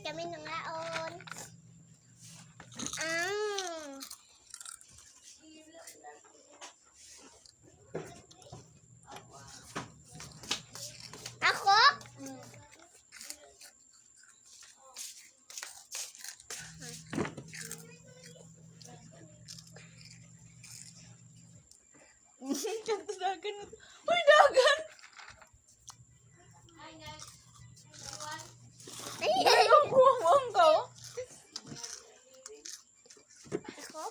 kami nangaon. Ako? Kanto dagan. Uy, dagan! Ay, Ang buwang ka, oh. ako?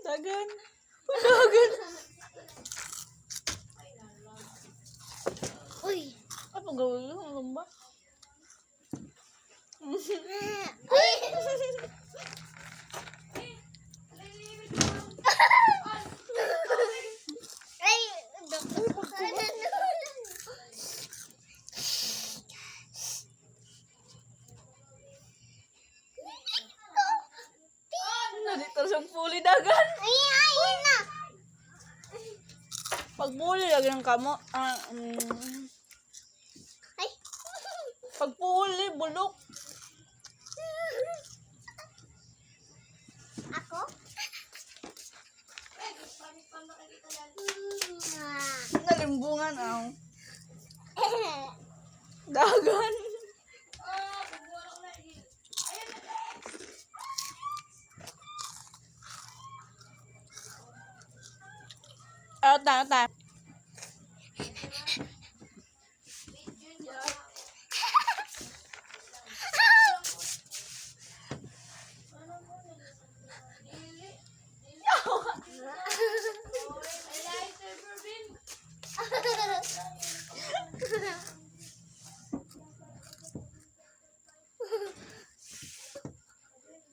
Dagan. Uy, dagan. Uy. Apa gawin mo? Ano ba? Uy. Ay, Dito sa puli dagan. ay, ay, na. Pag puli lagi ng kamo. Ay. Pag puli, bulok. Ako? Nalimbungan, aw. Dagan. Ta.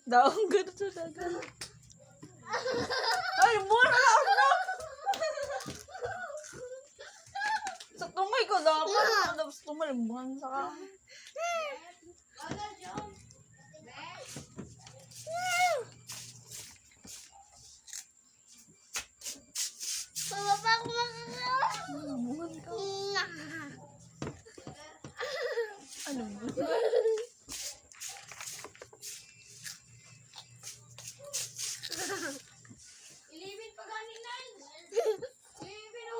Daong ganda sa dagan. Ay, muna na. Sa tungay ko dapat. Tapos tumalimbuhan sa ka. Pababa ko makakawa. Tumalimbuhan ka. Ano ba? Ilibin pa ganinan. Ilibin o.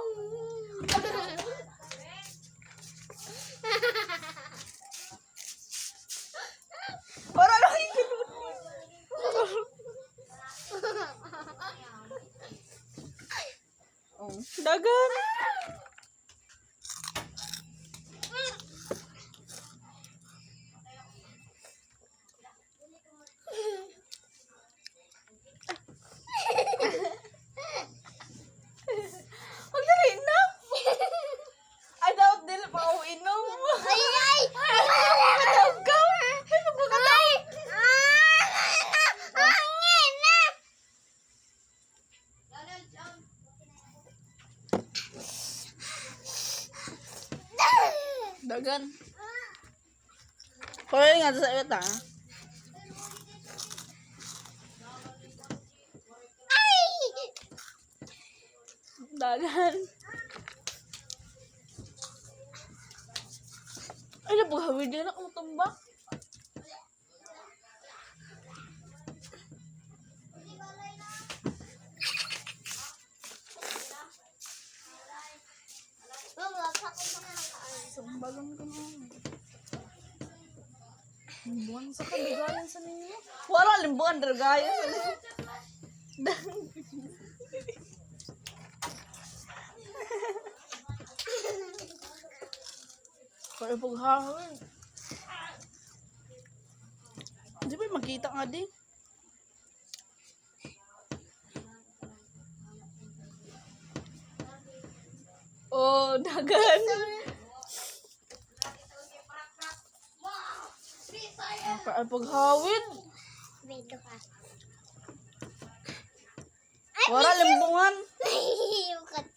Para lang ikilun mo. Oh, dagan. Huwag na rin na. I doubt nila pa ako inom. Ay, ay! Matawag ka. Ay, magpagkataw. Angin na! Dagan. Kaya nga sa iyo ta. Ay! Dagan. Ay, napagawid din ako tumba. Sumbagan ko na. Limbuan sa kabigayan sa ninyo. Wala limbuan, dragayan sa ninyo. Kaya paghahawin. Di ba makita nga di? Oh, dagan. Kaya paghawin. Bedo ka. Wala limbungan. Ay, yung kat